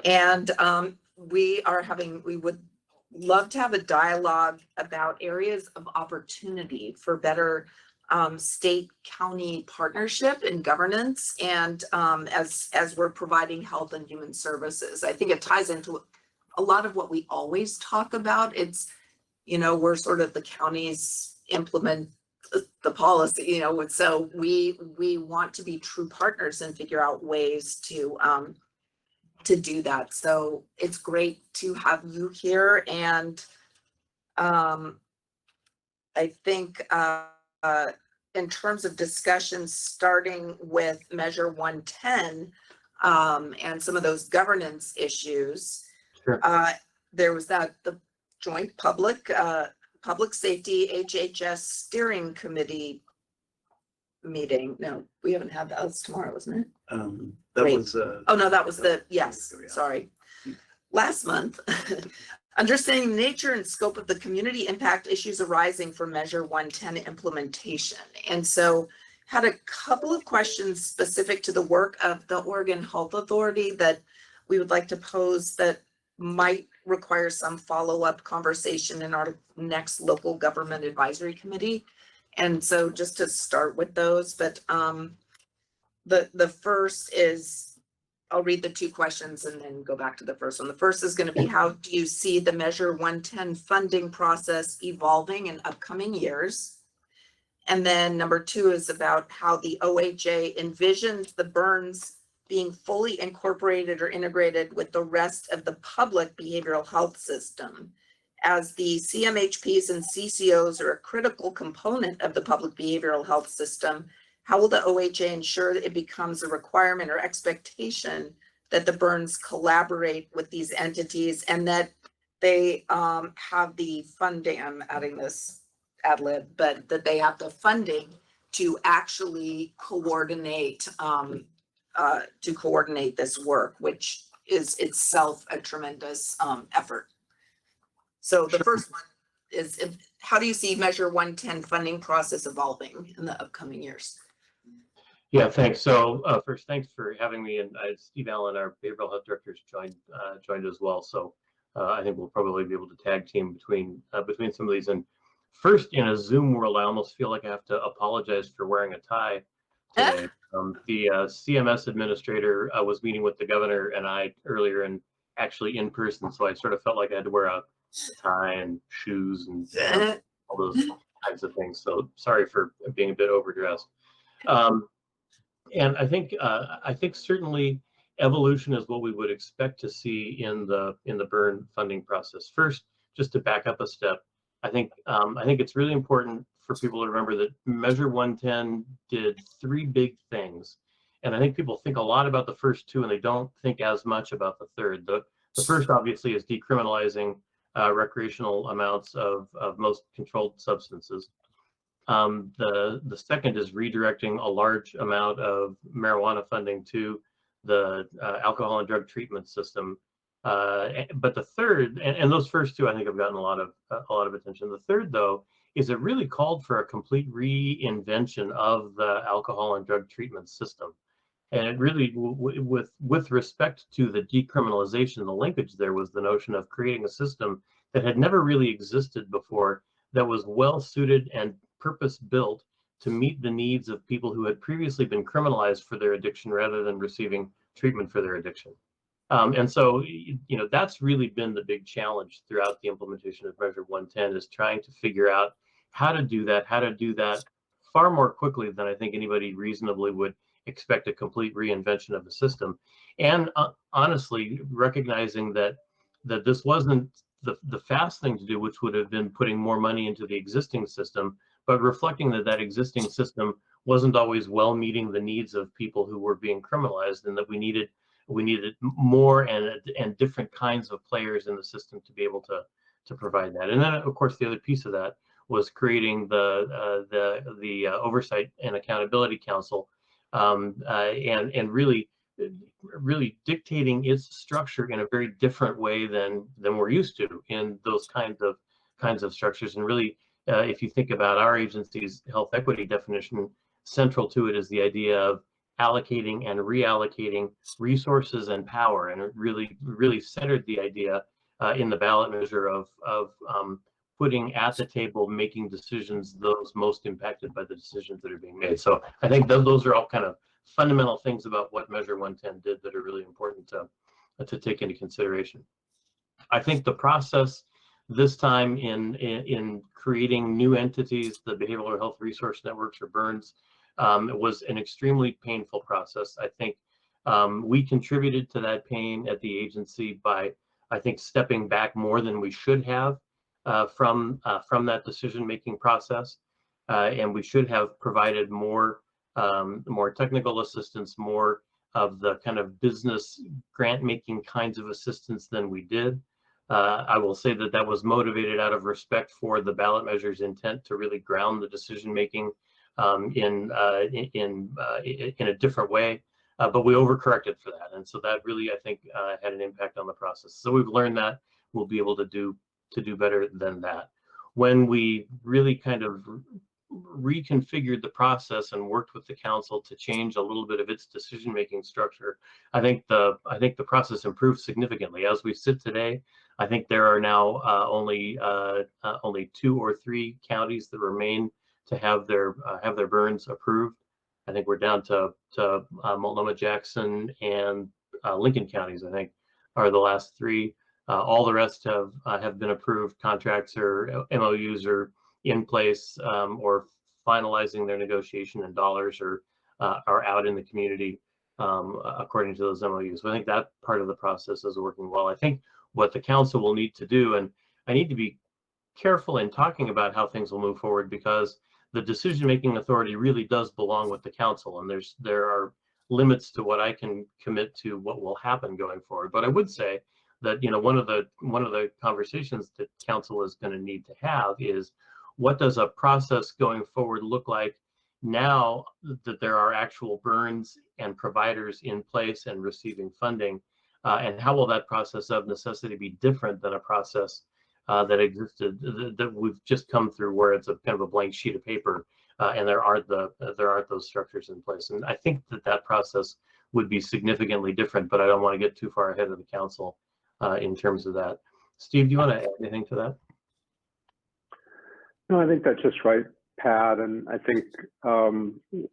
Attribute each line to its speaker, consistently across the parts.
Speaker 1: And we would love to have a dialogue about areas of opportunity for better state county partnership and governance, and as we're providing health and human services. I think it ties into a lot of what we always talk about. It's, we're sort of the counties implement the policy, so we want to be true partners and figure out ways to do that. So it's great to have you here. And I think in terms of discussion, starting with Measure 110 and some of those governance issues,
Speaker 2: Sure.
Speaker 1: There was the joint public safety HHS steering committee meeting. No, we haven't had that. That's tomorrow, wasn't it?
Speaker 3: That
Speaker 1: Wait.
Speaker 3: was
Speaker 1: Oh no, that was yes, sorry. Last month. Understanding the nature and scope of the community impact issues arising from Measure 110 implementation. And so had a couple of questions specific to the work of the Oregon Health Authority that we would like to pose that might require some follow-up conversation in our next local government advisory committee. And so just to start with those, but the first is, I'll read the two questions and then go back to the first one. The first is going to be, how do you see the Measure 110 funding process evolving in upcoming years? And then number two is about how the OHA envisions the burns being fully incorporated or integrated with the rest of the public behavioral health system. As the CMHPs and CCOs are a critical component of the public behavioral health system, how will the OHA ensure that it becomes a requirement or expectation that the burns collaborate with these entities and that they have the funding, I'm adding this ad lib, but that they have the funding to actually coordinate this work, which is itself a tremendous effort. So the first one is, how do you see Measure 110 funding process evolving in the upcoming years?
Speaker 2: Yeah, thanks. So first, thanks for having me. And Steve Allen, our behavioral health directors, joined as well. So I think we'll probably be able to tag team between some of these. And first, in a Zoom world, I almost feel like I have to apologize for wearing a tie today. The CMS administrator was meeting with the governor and I earlier, and actually in person. So I sort of felt like I had to wear a tie and shoes and all those kinds of things. So sorry for being a bit overdressed. And I think certainly evolution is what we would expect to see in the burn funding process. First, just to back up a step, I think it's really important for people to remember that Measure 110 did three big things, and I think people think a lot about the first two and they don't think as much about the third. The first, obviously, is decriminalizing recreational amounts of most controlled substances. The second is redirecting a large amount of marijuana funding to the alcohol and drug treatment system. But the third, and those first two, I think have gotten a lot of attention. The third, though, is it really called for a complete reinvention of the alcohol and drug treatment system. And it really, with respect to the decriminalization, the linkage there was the notion of creating a system that had never really existed before, that was well suited and purpose-built to meet the needs of people who had previously been criminalized for their addiction rather than receiving treatment for their addiction. And so, that's really been the big challenge throughout the implementation of Measure 110, is trying to figure out how to do that far more quickly than I think anybody reasonably would expect a complete reinvention of the system. And honestly, recognizing that this wasn't the fast thing to do, which would have been putting more money into the existing system, but reflecting that existing system wasn't always well meeting the needs of people who were being criminalized, and that we needed more and different kinds of players in the system to be able to provide that. And then, of course, the other piece of that was creating the Oversight and Accountability Council, and really dictating its structure in a very different way than we're used to in those kinds of structures. And really, if you think about our agency's health equity definition, central to it is the idea of allocating and reallocating resources and power, and it really centered the idea in the ballot measure of putting at the table, making decisions those most impacted by the decisions that are being made. So I think those are all kind of fundamental things about what Measure 110 did that are really important to take into consideration. I think the process this time in creating new entities, the Behavioral Health Resource Networks, or BURNS, it was an extremely painful process. I think we contributed to that pain at the agency by, I think, stepping back more than we should have from that decision-making process, and we should have provided more technical assistance, more of the kind of business grant-making kinds of assistance than we did. I will say that was motivated out of respect for the ballot measure's intent to really ground the decision-making in a different way, but we overcorrected for that, and so that really, I think, had an impact on the process. So we've learned that we'll be able to do better than that. When we really kind of reconfigured the process and worked with the council to change a little bit of its decision-making structure, I think the process improved significantly. As we sit today, I think there are now only 2 or 3 counties that remain to have their burns approved. I think we're down to Multnomah, Jackson, and Lincoln counties, I think, are the last 3. All the rest have been approved. Contracts or MOUs are in place or finalizing their negotiation, and dollars are out in the community according to those MOUs. So I think that part of the process is working well. I think what the council will need to do, and I need to be careful in talking about how things will move forward, because the decision-making authority really does belong with the council, and there are limits to what I can commit to what will happen going forward. But I would say that, you know, one of the conversations that council is going to need to have is, what does a process going forward look like now that there are actual burns and providers in place and receiving funding, and how will that process of necessity be different than a process that existed that we've just come through, where it's a kind of a blank sheet of paper and there aren't those structures in place. And I think that process would be significantly different, but I don't want to get too far ahead of the council in terms of that. Steve, do you want to add anything to that?
Speaker 3: No, I think that's just right, Pat. And I think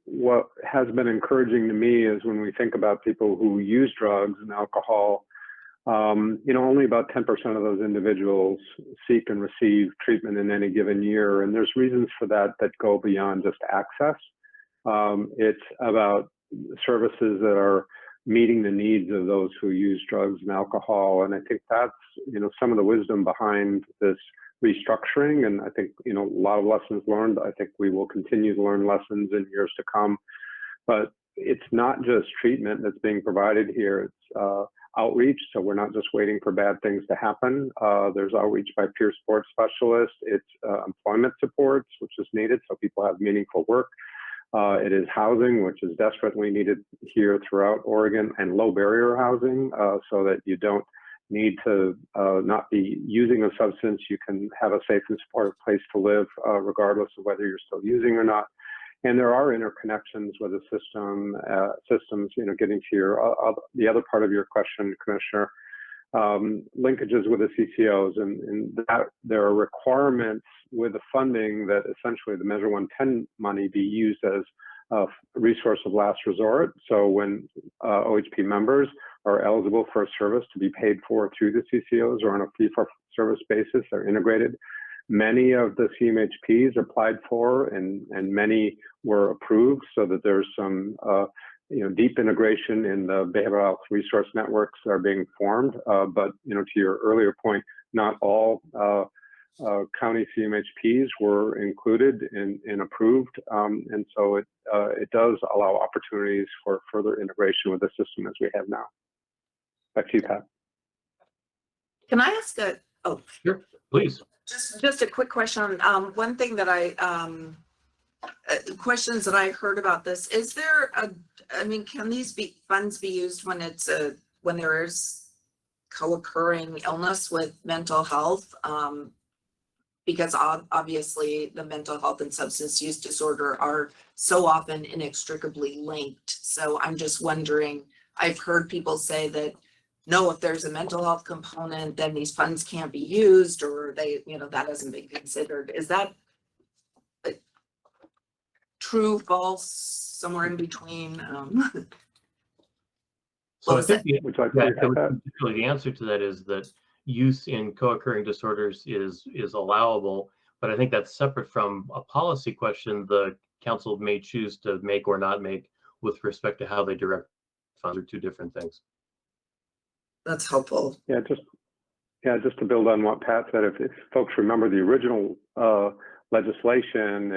Speaker 3: what has been encouraging to me is when we think about people who use drugs and alcohol, only about 10% of those individuals seek and receive treatment in any given year. And there's reasons for that go beyond just access. It's about services that are meeting the needs of those who use drugs and alcohol. And I think that's, some of the wisdom behind this restructuring. And I think, a lot of lessons learned. I think we will continue to learn lessons in years to come. But it's not just treatment that's being provided here. It's outreach. So we're not just waiting for bad things to happen. There's outreach by peer support specialists. It's employment supports, which is needed so people have meaningful work. It is housing, which is desperately needed here throughout Oregon, and low barrier housing, so that you don't need to not be using a substance. You can have a safe and supportive place to live, regardless of whether you're still using or not. And there are interconnections with the systems, getting to the other part of your question, Commissioner, linkages with the CCOs, and that there are requirements with the funding that essentially the Measure 110 money be used as a resource of last resort. So when OHP members are eligible for a service to be paid for through the CCOs or on a fee-for-service basis, they're integrated. Many of the CMHPs applied for, and many were approved, so that there's some deep integration in the behavioral health resource networks that are being formed. But to your earlier point, not all county CMHPs were included and approved, and so it does allow opportunities for further integration with the system as we have now. Back to you, Pat.
Speaker 1: Can I ask
Speaker 2: Sure, please.
Speaker 1: Just a quick question. One thing that questions that I heard about this, is there can these funds be used when there is co-occurring illness with mental health? because obviously the mental health and substance use disorder are so often inextricably linked. So I'm just wondering, I've heard people say that, no, if there's a mental health component, then these funds can't be used, or they, that hasn't been considered. Is that true, false, somewhere in between?
Speaker 2: So
Speaker 1: What
Speaker 2: I
Speaker 1: was
Speaker 2: think
Speaker 3: Would you like to take that?
Speaker 2: really the answer to that is that use in co-occurring disorders is allowable, but I think that's separate from a policy question the council may choose to make or not make with respect to how they direct funds, are two different things.
Speaker 1: That's helpful.
Speaker 3: Yeah, just to build on what Pat said, if folks remember the original legislation,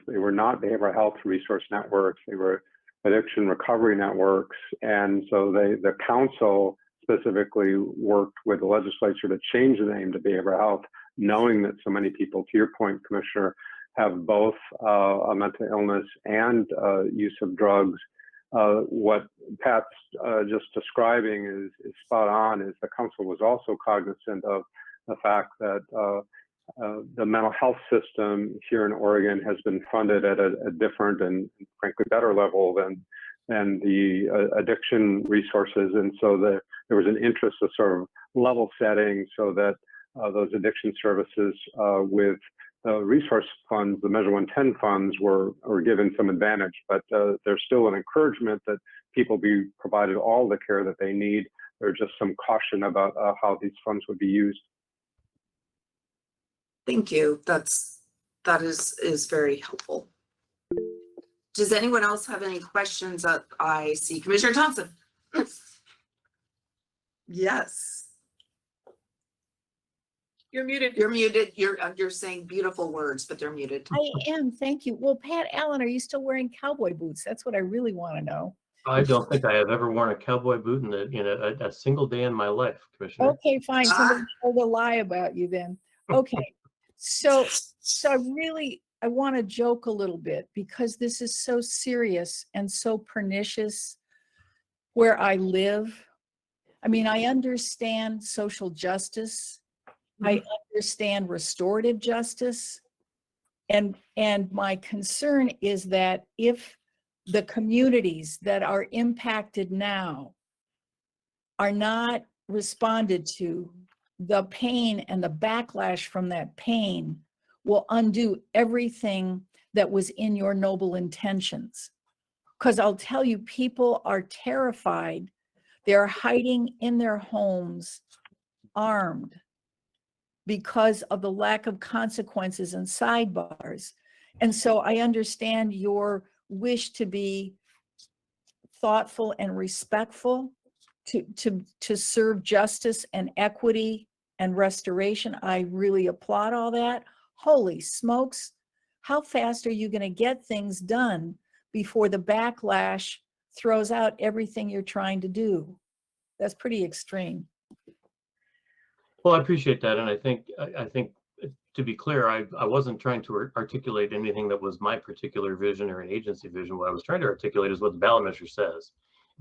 Speaker 3: they were not behavioral health resource networks, they were addiction recovery networks, and so the council specifically worked with the legislature to change the name to behavioral health, knowing that so many people, to your point, Commissioner, have both a mental illness and use of drugs. What Pat's just describing is spot on. Is the council was also cognizant of the fact that the mental health system here in Oregon has been funded at a different and frankly better level than the addiction resources, and so there was an interest of sort of level setting so that those addiction services with resource funds, the Measure 110 funds, were given some advantage, but there's still an encouragement that people be provided all the care that they need. There's just some caution about how these funds would be used.
Speaker 1: Thank you. That is very helpful. Does anyone else have any questions that I see? Commissioner Thompson? Yes.
Speaker 4: You're muted.
Speaker 1: You're muted. You're saying beautiful words, but they're muted.
Speaker 4: I am, thank you. Well, Pat Allen, are you still wearing cowboy boots? That's what I really want to know.
Speaker 2: I don't think I have ever worn a cowboy boot in a single day in my life, Commissioner.
Speaker 4: Okay, fine. Somebody told a lie about you then. Okay. So I want to joke a little bit because this is so serious and so pernicious where I live. I mean, I understand social justice. I understand restorative justice. And my concern is that if the communities that are impacted now are not responded to, the pain and the backlash from that pain will undo everything that was in your noble intentions. Because I'll tell you, people are terrified. They're hiding in their homes armed because of the lack of consequences and sidebars. And so I understand your wish to be thoughtful and respectful, to serve justice and equity and restoration. I really applaud all that. Holy smokes, how fast are you going to get things done before the backlash throws out everything you're trying to do? That's pretty extreme.
Speaker 2: Well, I appreciate that, and I think to be clear, I wasn't trying to articulate anything that was my particular vision or an agency vision. What I was trying to articulate is what the ballot measure says,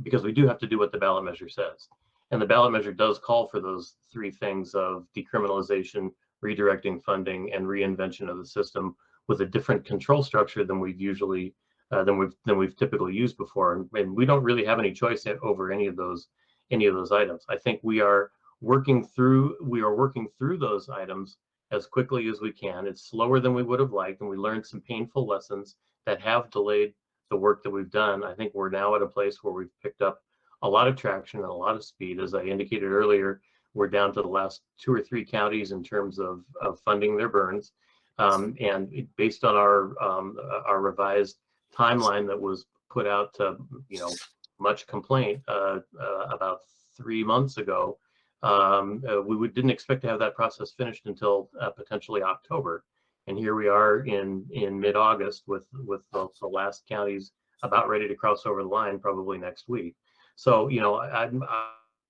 Speaker 2: because we do have to do what the ballot measure says, and the ballot measure does call for those three things of decriminalization, redirecting funding, and reinvention of the system with a different control structure than we've usually than we've typically used before, and we don't really have any choice over any of those items. I think we are working through those items as quickly as we can. It's slower than we would have liked, and we learned some painful lessons that have delayed the work that we've done. I think we're now at a place where we've picked up a lot of traction and a lot of speed. As I indicated earlier, we're down to the last 2 or 3 counties in terms of funding their burns. And based on our revised timeline that was put out to, much complaint about 3 months ago, we didn't expect to have that process finished until potentially October. And here we are in mid-August with the last counties about ready to cross over the line probably next week. So,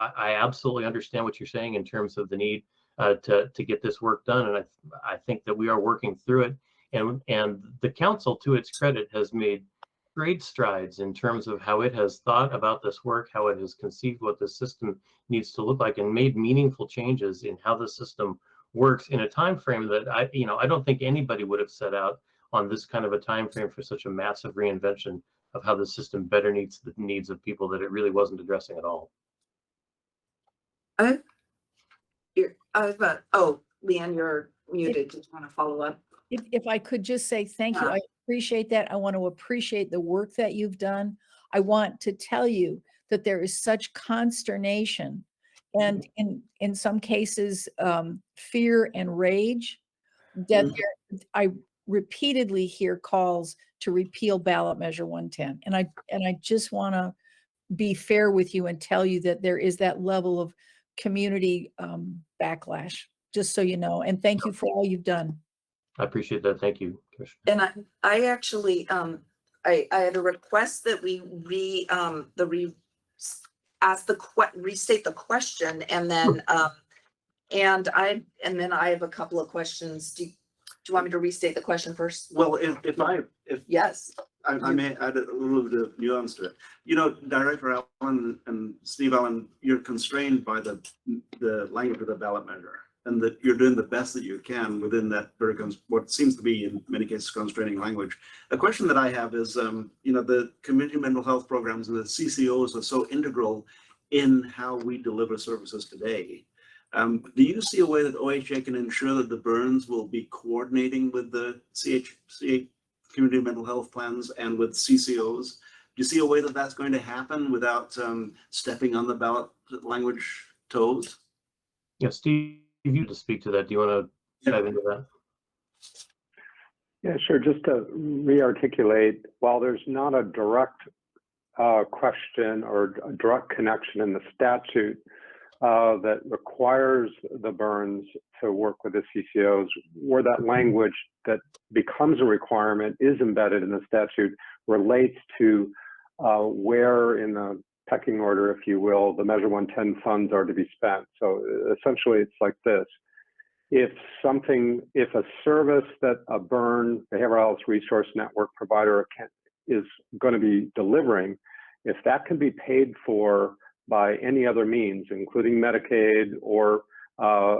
Speaker 2: I absolutely understand what you're saying in terms of the need to get this work done. And I think that we are working through it. And the council, to its credit, has made great strides in terms of how it has thought about this work, how it has conceived what the system needs to look like, and made meaningful changes in how the system works in a time frame that I don't think anybody would have set out on this kind of a time frame for such a massive reinvention of how the system better meets the needs of people that it really wasn't addressing at all.
Speaker 1: Oh, Leanne, you're muted. Did you want to follow up?
Speaker 4: If I could just say thank you,
Speaker 1: Yeah.
Speaker 4: I appreciate that. I want to appreciate the work that you've done. I want to tell you that there is such consternation and in some cases, fear and rage that I repeatedly hear calls to repeal ballot measure 110. And I just want to be fair with you and tell you that there is that level of community backlash, just so you know. And thank you for all you've done.
Speaker 2: I appreciate that. Thank you, Commissioner.
Speaker 1: And I actually, I had a request that we restate the question, and then, and then I have a couple of questions. Do you want me to restate the question first?
Speaker 5: Well, if
Speaker 1: Yes.
Speaker 5: I may add a little bit of nuance to it. You know, Director Allen and Steve Allen, you're constrained by the language of the ballot measure, and that you're doing the best that you can within that what seems to be in many cases constraining language. A question that I have is, you know, the community mental health programs and the CCOs are so integral in how we deliver services today. Do you see a way that OHA can ensure that the burns will be coordinating with the CHCA community mental health plans and with CCOs? Do you see a way that that's going to happen without stepping on the ballot language toes?
Speaker 2: Yeah, Steve, you to speak to that. Do you want to dive into that?
Speaker 3: Yeah, sure. Just to re-articulate, while there's not a direct question or a direct connection in the statute that requires the burns to work with the CCOs, where that language that becomes a requirement is embedded in the statute relates to where in the pecking order, if you will, the Measure 110 funds are to be spent. So essentially it's like this. If a service that a burn behavioral health resource network provider is going to be delivering, if that can be paid for by any other means, including Medicaid or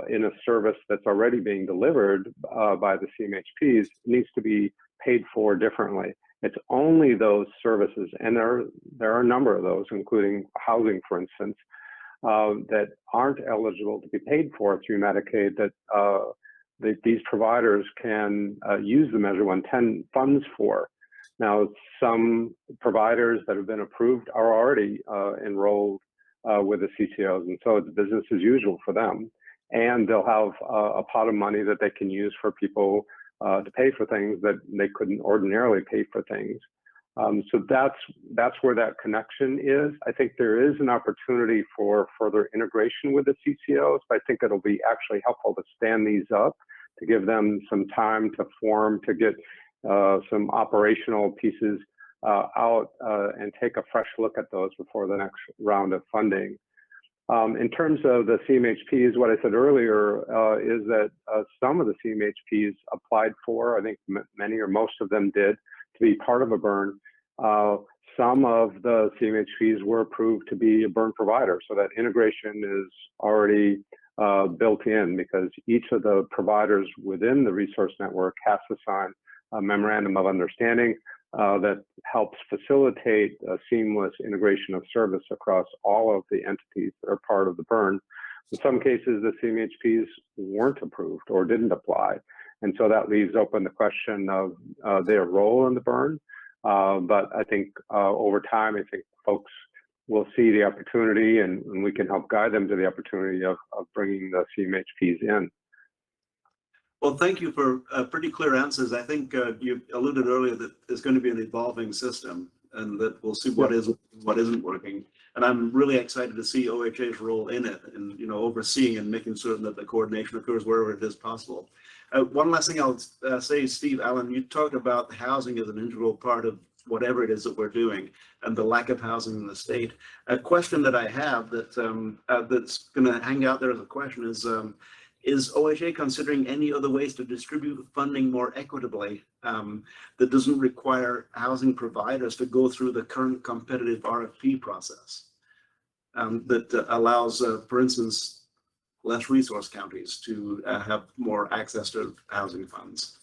Speaker 3: in a service that's already being delivered by the CMHPs, it needs to be paid for differently. It's only those services, and there are a number of those, including housing, for instance, that aren't eligible to be paid for through Medicaid that these providers can use the Measure 110 funds for. Now, some providers that have been approved are already enrolled with the CCOs, and so it's business as usual for them. And they'll have a pot of money that they can use for people to pay for things that they couldn't ordinarily pay for things. So that's where that connection is. I think there is an opportunity for further integration with the CCOs. I think it'll be actually helpful to stand these up, to give them some time to form, to get some operational pieces out and take a fresh look at those before the next round of funding. In terms of the CMHPs, what I said earlier is that some of the CMHPs applied for, I think many or most of them did, to be part of a burn. Some of the CMHPs were approved to be a burn provider, so that integration is already built in, because each of the providers within the resource network has to sign a memorandum of understanding that helps facilitate a seamless integration of service across all of the entities that are part of the burn. In some cases, the CMHPs weren't approved or didn't apply. And so that leaves open the question of their role in the burn. But I think over time, I think folks will see the opportunity, and we can help guide them to the opportunity of bringing the CMHPs in.
Speaker 5: Well, thank you for pretty clear answers. I think you alluded earlier that there's going to be an evolving system, and that we'll see what isn't working. And I'm really excited to see OHA's role in it, and overseeing and making certain that the coordination occurs wherever it is possible. One last thing I'll say, Steve Allen, you talked about housing as an integral part of whatever it is that we're doing, and the lack of housing in the state. A question that I have that's going to hang out there as a question is OHA considering any other ways to distribute funding more equitably that doesn't require housing providers to go through the current competitive RFP process that allows, for instance, less resource counties to have more access to housing funds.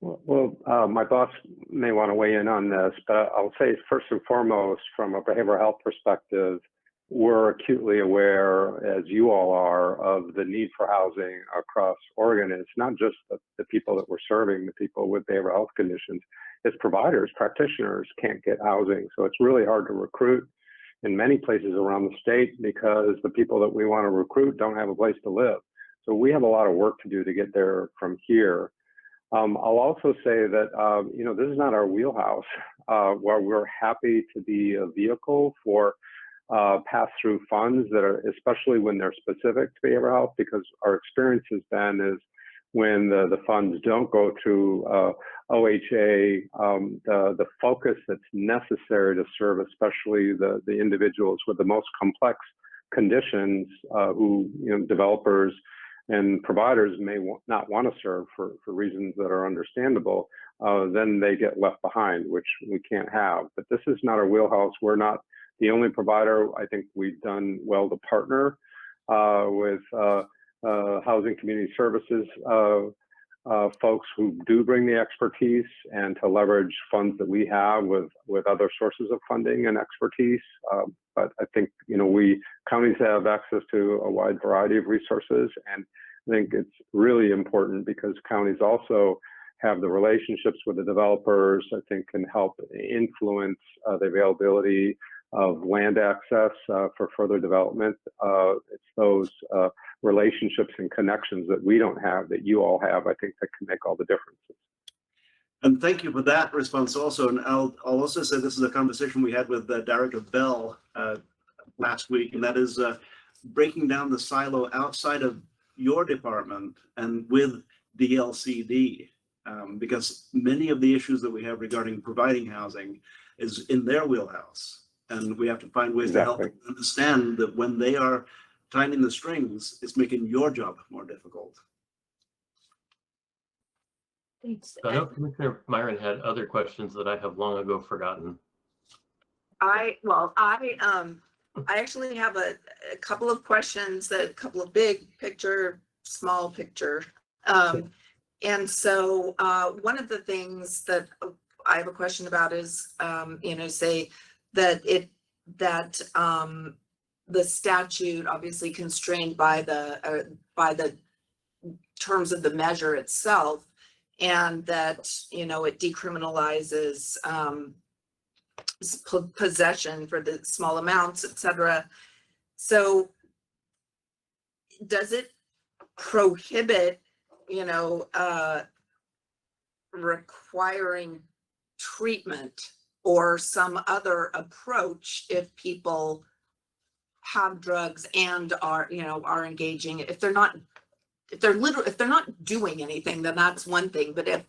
Speaker 3: Well, my boss may want to weigh in on this, but I'll say first and foremost, from a behavioral health perspective, we're acutely aware, as you all are, of the need for housing across Oregon. And it's not just the people that we're serving, the people with behavioral health conditions. It's providers, practitioners can't get housing. So it's really hard to recruit in many places around the state because the people that we want to recruit don't have a place to live. So we have a lot of work to do to get there from here. I'll also say that, this is not our wheelhouse, where we're happy to be a vehicle for pass-through funds that are, especially when they're specific to behavioral health, because our experience has been is when the funds don't go through OHA, the focus that's necessary to serve, especially the individuals with the most complex conditions, who developers and providers may not want to serve for reasons that are understandable, then they get left behind, which we can't have. But this is not our wheelhouse. We're not the only provider. I think we've done well to partner with Housing Community Services folks who do bring the expertise, and to leverage funds that we have with other sources of funding and expertise. But I think, counties have access to a wide variety of resources. And I think it's really important because counties also have the relationships with the developers, I think can help influence the availability of land access for further development. It's those relationships and connections that we don't have, that you all have, I think that can make all the differences.
Speaker 5: And thank you for that response also. And I'll also say this is a conversation we had with Director Bell last week, and that is breaking down the silo outside of your department and with DLCD, because many of the issues that we have regarding providing housing is in their wheelhouse. And we have to find ways to help them understand that when they are tightening the strings, it's making your job more difficult.
Speaker 1: Thanks.
Speaker 2: I know Commissioner Myron had other questions that I have long ago forgotten.
Speaker 1: I actually have a couple of questions, a couple of big picture, small picture. And so one of the things that I have a question about is, say that the statute obviously constrained by the terms of the measure itself, and that, it decriminalizes possession for the small amounts, etc. So does it prohibit, requiring treatment or some other approach if people have drugs and are engaging? If they're not doing anything, then that's one thing. But if,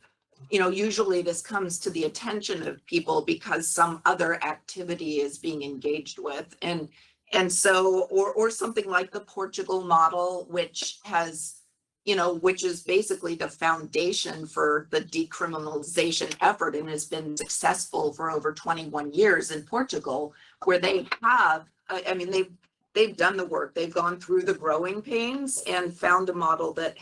Speaker 1: usually this comes to the attention of people because some other activity is being engaged with. And so, or something like the Portugal model, which has, which is basically the foundation for the decriminalization effort and has been successful for over 21 years in Portugal, where they have, they've done the work. They've gone through the growing pains and found a model that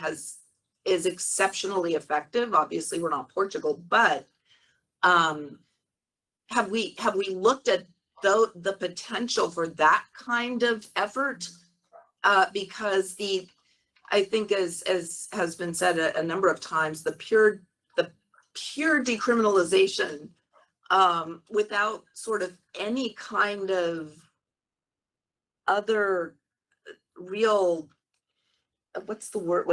Speaker 1: is exceptionally effective. Obviously, we're not Portugal, but have we looked at the potential for that kind of effort? Because I think as has been said a number of times, the pure decriminalization without sort of any kind of other real, what's the word,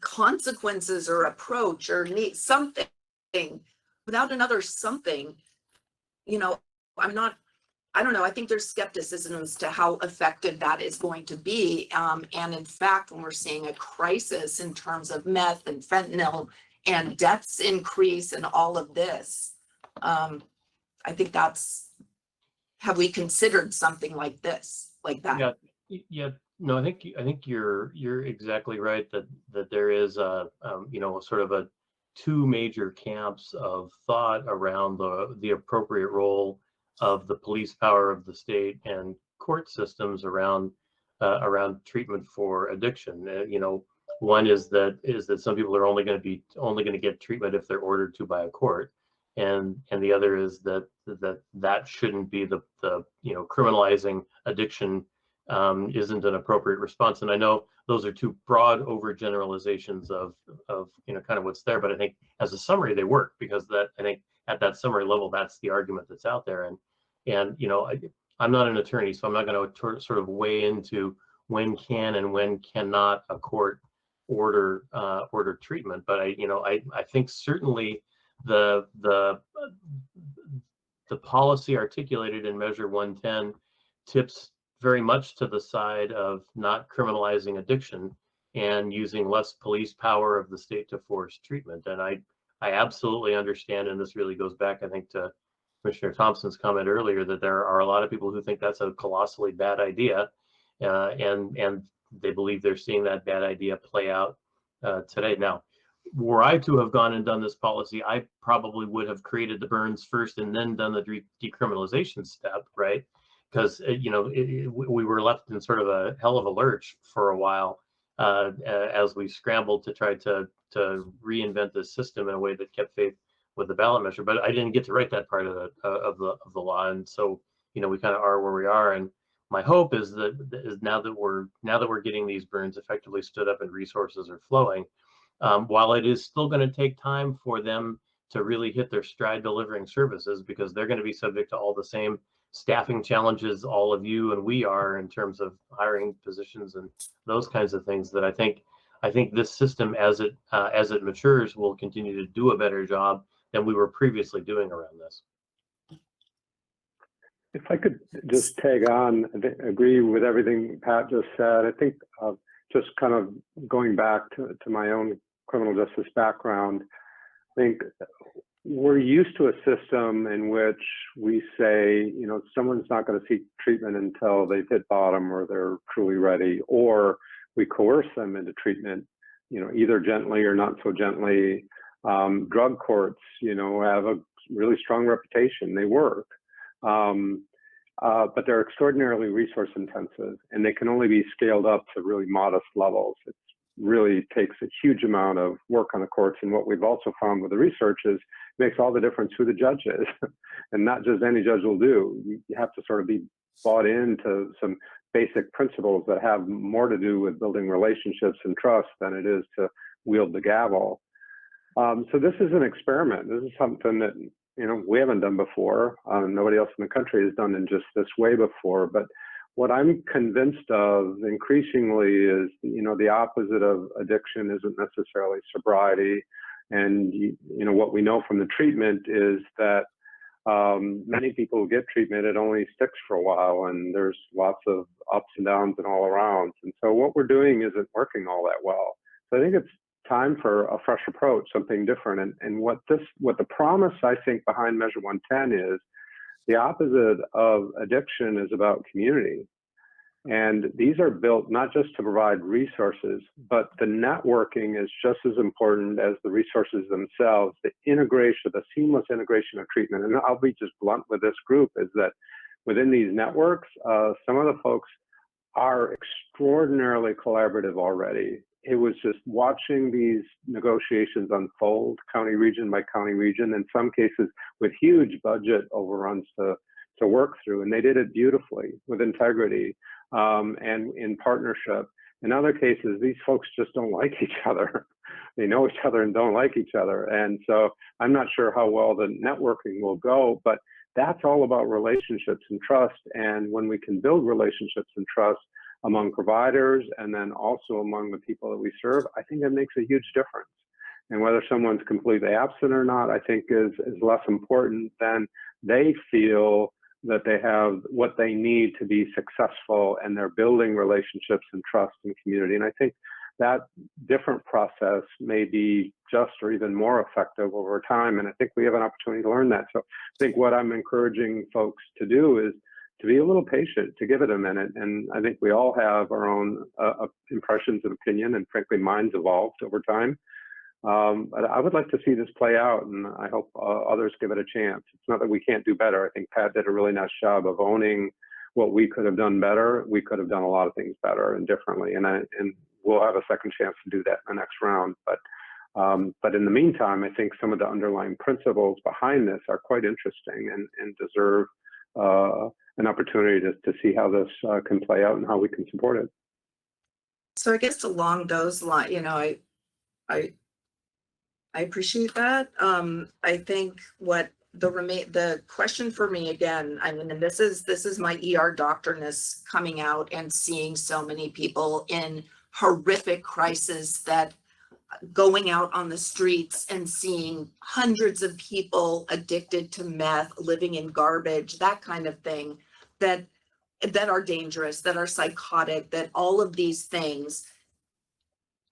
Speaker 1: consequences or approach or need something, without another something, I don't know. I think there's skepticism as to how effective that is going to be. And in fact, when we're seeing a crisis in terms of meth and fentanyl and deaths increase and all of this, I think have we considered something like this, like that?
Speaker 2: Yeah. No, I think you're exactly right that there is sort of two major camps of thought around the appropriate role of the police power of the state and court systems around around treatment for addiction. One is that some people are only going to get treatment if they're ordered to by a court, and the other is that shouldn't be the criminalizing addiction isn't an appropriate response. And I know those are two broad overgeneralizations of kind of what's there, but I think as a summary they work, because I think at that summary level that's the argument that's out there. And I'm not an attorney, so I'm not going to sort of weigh into when can and when cannot a court order treatment. But I think certainly the policy articulated in Measure 110 tips very much to the side of not criminalizing addiction and using less police power of the state to force treatment. And I absolutely understand, and this really goes back, I think, to Commissioner Thompson's comment earlier, that there are a lot of people who think that's a colossally bad idea, and they believe they're seeing that bad idea play out today. Now, were I to have gone and done this policy, I probably would have created the burns first and then done the decriminalization step, right? Because we were left in sort of a hell of a lurch for a while as we scrambled to try to reinvent this system in a way that kept faith with the ballot measure. But I didn't get to write that part of the law, and so we kind of are where we are. And my hope is now that we're getting these burns effectively stood up and resources are flowing, while it is still going to take time for them to really hit their stride delivering services, because they're going to be subject to all the same staffing challenges all of you and we are in terms of hiring positions and those kinds of things, that I think this system, as it matures, will continue to do a better job than we were previously doing around this.
Speaker 3: If I could just tag on, I agree with everything Pat just said. I think just kind of going back to my own criminal justice background, I think we're used to a system in which we say, someone's not going to seek treatment until they've hit bottom or they're truly ready, or we coerce them into treatment, either gently or not so gently. Drug courts, have a really strong reputation. They work. But they're extraordinarily resource intensive, and they can only be scaled up to really modest levels. It really takes a huge amount of work on the courts. And what we've also found with the research is it makes all the difference who the judge is. And not just any judge will do. You have to sort of be bought into some basic principles that have more to do with building relationships and trust than it is to wield the gavel. So this is an experiment. This is something that we haven't done before. Nobody else in the country has done in just this way before. But what I'm convinced of increasingly is, the opposite of addiction isn't necessarily sobriety. And, what we know from the treatment is that many people who get treatment, it only sticks for a while, and there's lots of ups and downs and all around. And so what we're doing isn't working all that well. So I think it's time for a fresh approach, something different. And what the promise, I think, behind Measure 110 is, the opposite of addiction is about community. And these are built not just to provide resources, but the networking is just as important as the resources themselves. The integration, the seamless integration of treatment. And I'll be just blunt with this group, is that within these networks, some of the folks are extraordinarily collaborative already. It was just watching these negotiations unfold, county region by county region, in some cases with huge budget overruns to work through. And they did it beautifully, with integrity, and in partnership. In other cases, these folks just don't like each other. They know each other and don't like each other. And so I'm not sure how well the networking will go, but that's all about relationships and trust. And when we can build relationships and trust among providers and then also among the people that we serve, I think that makes a huge difference. And whether someone's completely absent or not, I think is less important than they feel that they have what they need to be successful, and they're building relationships and trust and community. And I think that different process may be just or even more effective over time. And I think we have an opportunity to learn that. So I think what I'm encouraging folks to do is to be a little patient, to give it a minute. And I think we all have our own impressions and opinion, and frankly, mine's evolved over time. But I would like to see this play out, and I hope others give it a chance. It's not that we can't do better. I think Pat did a really nice job of owning what we could have done better. We could have done a lot of things better and differently, and we'll have a second chance to do that in the next round. But in the meantime, I think some of the underlying principles behind this are quite interesting and deserve an opportunity to see how this can play out and how we can support it.
Speaker 1: So I guess along those lines, I appreciate that. I think what the question for me again, I mean, and this is my ER doctorness coming out and seeing so many people in horrific crisis, that going out on the streets and seeing hundreds of people addicted to meth, living in garbage, that kind of thing, that are dangerous, that are psychotic, that all of these things,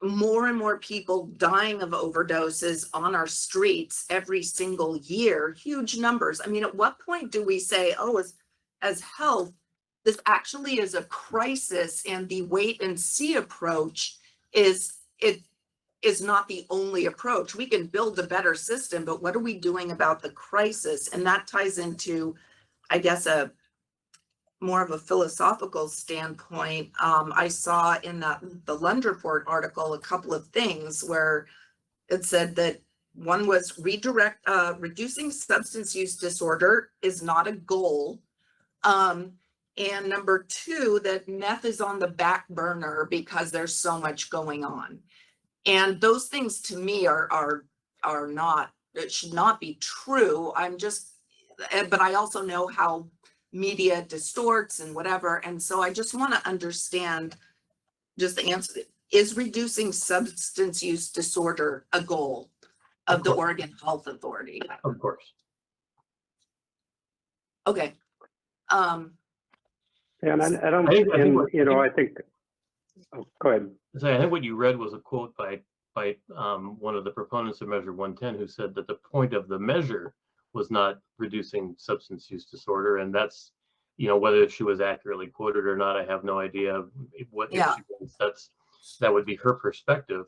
Speaker 1: more and more people dying of overdoses on our streets every single year, huge numbers. I mean, at what point do we say, oh, as health, this actually is a crisis, and the wait and see approach is not the only approach. We can build a better system, but what are we doing about the crisis? And that ties into, I guess, a more of a philosophical standpoint. I saw in the Lund Report article a couple of things where it said that one was reducing substance use disorder is not a goal. And number two, that meth is on the back burner because there's so much going on. And those things to me are not, it should not be true. But I also know how media distorts and whatever. And so I just want to understand just the answer. Is reducing substance use disorder a goal of the Oregon Health Authority?
Speaker 2: Of course.
Speaker 1: Okay.
Speaker 3: And I don't, I think, oh, go ahead.
Speaker 2: So I think what you read was a quote by one of the proponents of Measure 110, who said that the point of the measure was not reducing substance use disorder, and that's, whether she was accurately quoted or not, I have no idea what if she thinks that would be her perspective.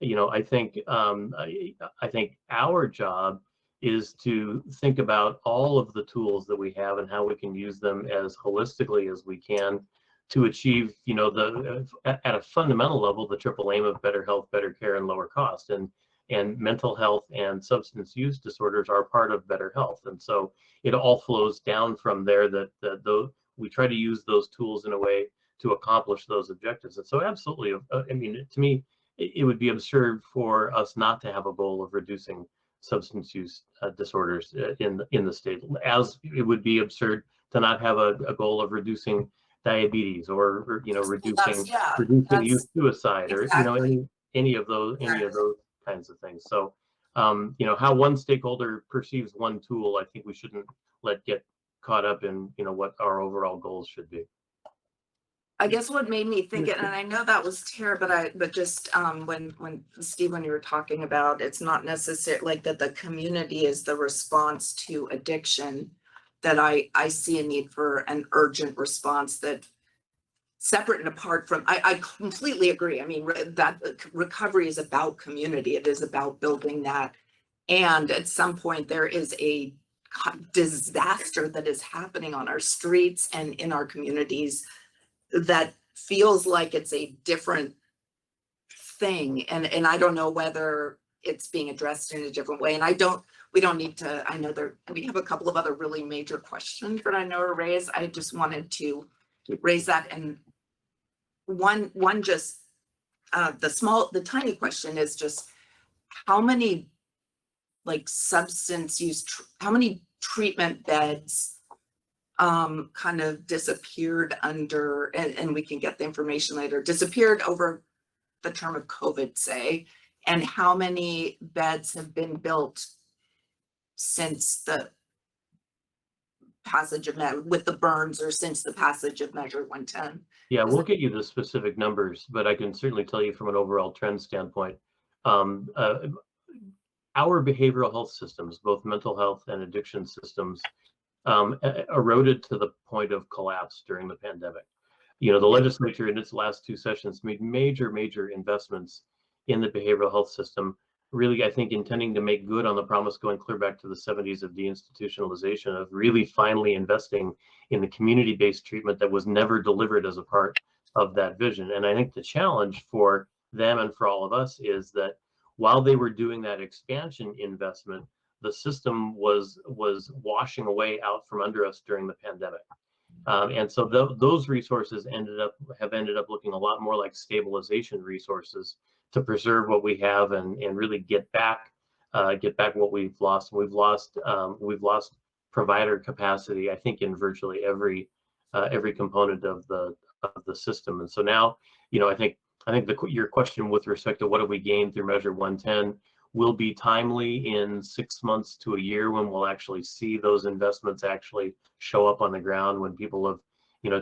Speaker 2: I think I think our job is to think about all of the tools that we have and how we can use them as holistically as we can to achieve, at a fundamental level, the triple aim of better health, better care, and lower cost. And mental health and substance use disorders are part of better health. And so it all flows down from there, that we try to use those tools in a way to accomplish those objectives. And so absolutely, I mean, to me, it would be absurd for us not to have a goal of reducing substance use disorders in the state, as it would be absurd to not have a goal of reducing diabetes or reducing youth suicide,
Speaker 1: exactly.
Speaker 2: or any of those kinds of things. So how one stakeholder perceives one tool, I think we shouldn't let get caught up in what our overall goals should be.
Speaker 1: I guess what made me think it, and I know that was Tara, but just when Steve, when you were talking about, it's not necessarily like that the community is the response to addiction, that I see a need for an urgent response that separate and apart from, I completely agree. I mean, that recovery is about community. It is about building that. And at some point there is a disaster that is happening on our streets and in our communities that feels like it's a different thing. And I don't know whether it's being addressed in a different way. And we don't need to, I know we have a couple of other really major questions that I know are raised. I just wanted to raise that. And one just, the tiny question is just how many substance use, how many treatment beds kind of disappeared under, and we can get the information later, disappeared over the term of COVID, say, and how many beds have been built since the passage of with the burns, or since the passage of Measure 110?
Speaker 2: Yeah, we'll get you the specific numbers, but I can certainly tell you from an overall trend standpoint, our behavioral health systems, both mental health and addiction systems, eroded to the point of collapse during the pandemic. The legislature in its last two sessions made major investments in the behavioral health system, really, I think, intending to make good on the promise going clear back to the 70s of deinstitutionalization, of really finally investing in the community-based treatment that was never delivered as a part of that vision. And I think the challenge for them and for all of us is that while they were doing that expansion investment, the system was washing away out from under us during the pandemic. And so those resources have ended up looking a lot more like stabilization resources to preserve what we have and really get back what we've lost. We've lost provider capacity, I think, in virtually every component of the system. And so now, I think your question with respect to what have we gained through Measure 110 will be timely in 6 months to a year, when we'll actually see those investments actually show up on the ground, when people have,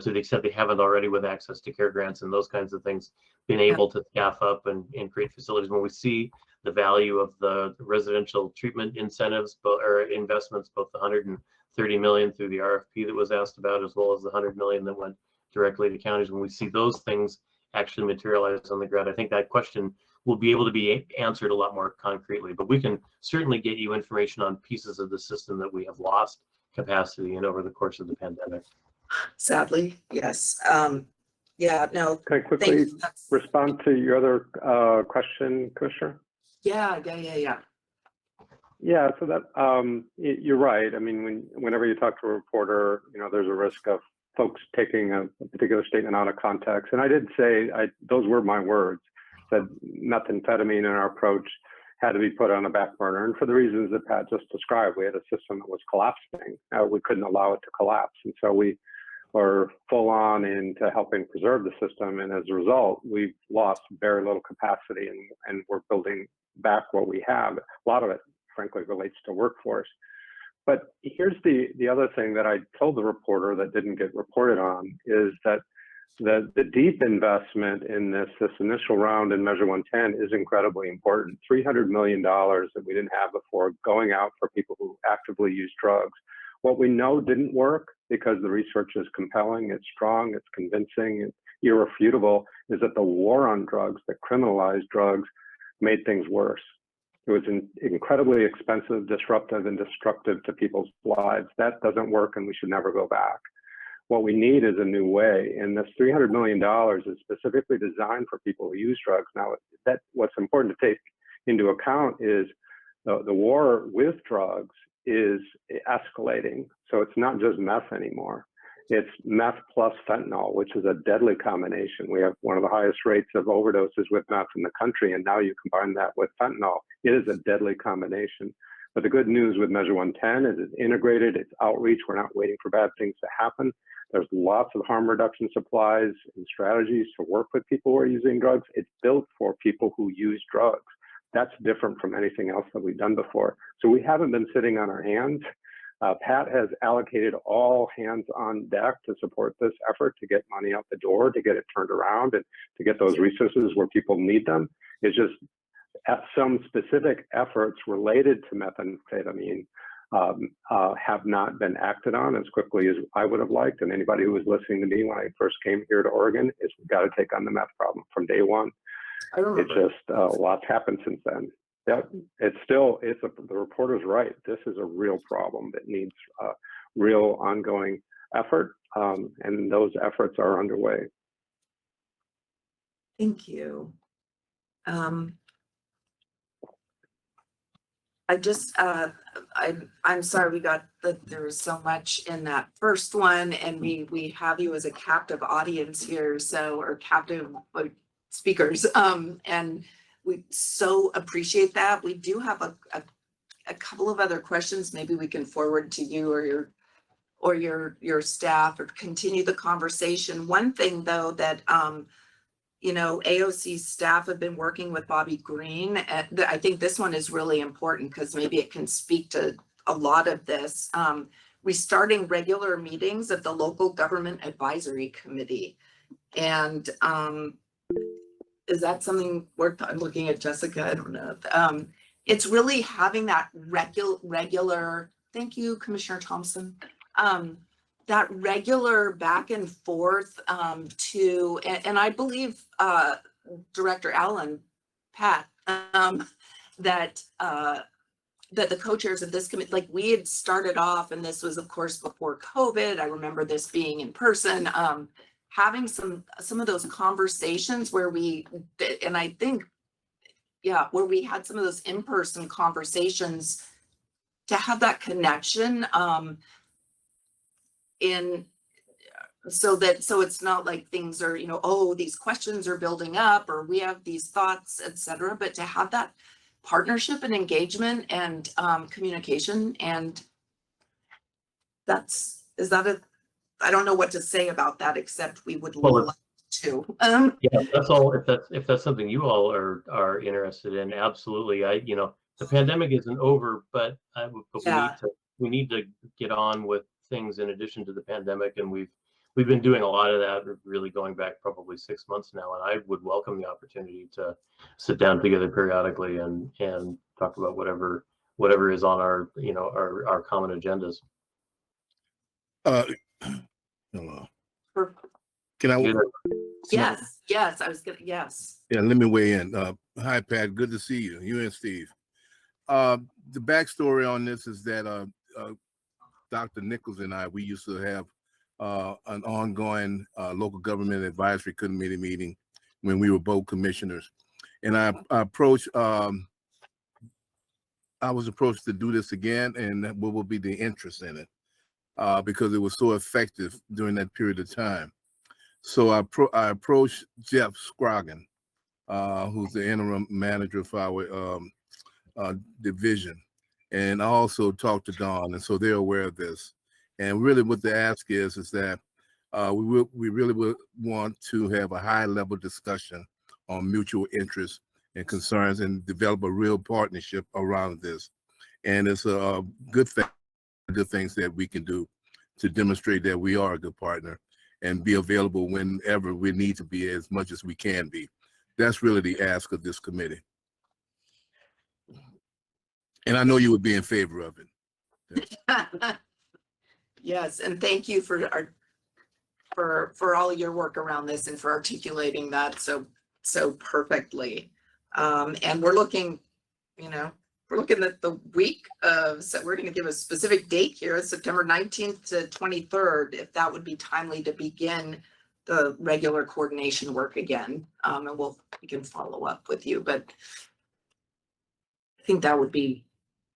Speaker 2: to the extent they haven't already with access to care grants and those kinds of things, been able to staff up and create facilities. When we see the value of the residential treatment incentives or investments, both the 130 million through the RFP that was asked about, as well as the 100 million that went directly to counties, when we see those things actually materialize on the ground, I think that question will be able to be answered a lot more concretely. But we can certainly get you information on pieces of the system that we have lost capacity in over the course of the pandemic.
Speaker 1: Sadly, yes. Yeah, no.
Speaker 3: Can I quickly respond to your other question, Commissioner?
Speaker 1: Yeah.
Speaker 3: Yeah, so that you're right. I mean, whenever you talk to a reporter, there's a risk of folks taking a particular statement out of context. And I did say, those were my words, that methamphetamine in our approach had to be put on a back burner. And for the reasons that Pat just described, we had a system that was collapsing. We couldn't allow it to collapse. And so we were full on into helping preserve the system. And as a result, we've lost very little capacity, and we're building back what we have. A lot of it, frankly, relates to workforce. But here's the other thing that I told the reporter that didn't get reported on, is that the deep investment in this initial round in Measure 110 is incredibly important. $300 million that we didn't have before, going out for people who actively use drugs. What we know didn't work, because the research is compelling, it's strong, it's convincing, it's irrefutable, is that the war on drugs, that criminalized drugs, made things worse. It was incredibly expensive, disruptive, and destructive to people's lives. That doesn't work, and we should never go back. What we need is a new way, and this $300 million is specifically designed for people who use drugs. Now, what's important to take into account is the war with drugs is escalating. So it's not just meth anymore. It's meth plus fentanyl, which is a deadly combination. We have one of the highest rates of overdoses with meth in the country, and now you combine that with fentanyl. It is a deadly combination. But the good news with Measure 110 is it's integrated, it's outreach. We're not waiting for bad things to happen. There's lots of harm reduction supplies and strategies to work with people who are using drugs. It's built for people who use drugs. That's different from anything else that we've done before. So we haven't been sitting on our hands. Pat has allocated all hands on deck to support this effort, to get money out the door, to get it turned around, and to get those resources where people need them. It's just some specific efforts related to methamphetamine have not been acted on as quickly as I would have liked. And anybody who was listening to me when I first came here to Oregon is, we've got to take on the meth problem from day one. It's just lots happened since then. Yeah, the reporter's right. This is a real problem that needs real ongoing effort, and those efforts are underway.
Speaker 1: Thank you. I'm sorry there was so much in that first one, and we have you as a captive audience here, or captive speakers, and we so appreciate that. We do have a couple of other questions maybe we can forward to you or your staff, or continue the conversation. One thing though that AOC staff have been working with Bobby Green. I think this one is really important because maybe it can speak to a lot of this. Restarting regular meetings of the Local Government Advisory Committee. And is that something I'm looking at Jessica? I don't know. It's really having that regular, thank you, Commissioner Thompson. That regular back and forth and I believe Director Allen, Pat, that that the co-chairs of this committee, like we had started off, and this was of course before COVID. I remember this being in person, having some of those conversations where we did, and I think, yeah, where we had some of those in-person conversations to have that connection, in so it's not like things are, you know, oh, these questions are building up or we have these thoughts, etc., but to have that partnership and engagement and communication. And I don't know what to say about that, except we would
Speaker 2: Well,
Speaker 1: love to.
Speaker 2: Yeah, that's all. If that's something you all are interested in, absolutely. The pandemic isn't over, but
Speaker 1: Yeah.
Speaker 2: we need to get on with things in addition to the pandemic, and we've been doing a lot of that, really going back probably 6 months now. And I would welcome the opportunity to sit down together periodically and talk about whatever is on our common agendas.
Speaker 6: Hello.
Speaker 1: Perfect.
Speaker 6: Can I?
Speaker 1: Yes, I was gonna, yes.
Speaker 6: Yeah, let me weigh in. Hi, Pat. Good to see you. You and Steve. The backstory on this is that Dr. Nichols and I, we used to have an ongoing local government advisory committee meeting when we were both commissioners. And I was approached to do this again, and what will be the interest in it? Because it was so effective during that period of time. So I approached Jeff Scroggin, who's the interim manager for our division, and I also talked to Dawn, and so they're aware of this. And really, what the ask is that we really would want to have a high-level discussion on mutual interests and concerns, and develop a real partnership around this. And it's a good things that we can do to demonstrate that we are a good partner and be available whenever we need to be, as much as we can be. That's really the ask of this committee. And I know you would be in favor of it.
Speaker 1: Yes, and thank you for all your work around this and for articulating that so perfectly. And we're looking at the week of, so we're going to give a specific date here, September 19th to 23rd, if that would be timely to begin the regular coordination work again. And we can follow up with you, but I think that would be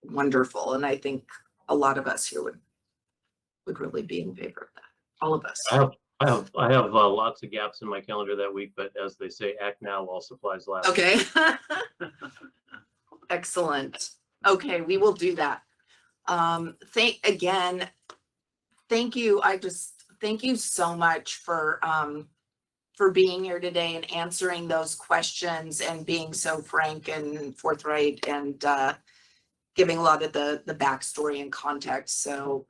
Speaker 1: wonderful. And I think a lot of us here would really be in favor of that. All of us.
Speaker 2: I have lots of gaps in my calendar that week, but as they say, act now while supplies last.
Speaker 1: Okay. Excellent. Okay, we will do that. Thank you. Thank you so much for being here today and answering those questions and being so frank and forthright and giving a lot of the backstory and context. So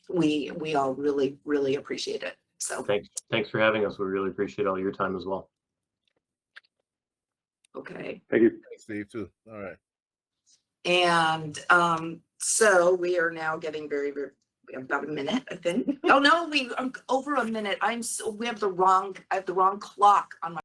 Speaker 1: we all really, really appreciate it. So
Speaker 2: Thanks for having us. We really appreciate all your time as well.
Speaker 1: okay.
Speaker 3: Thank you.
Speaker 6: Thanks, Steve, too. All right.
Speaker 1: And so we are now getting we have about a minute, I think. Oh no, we over a minute. I have the wrong clock on my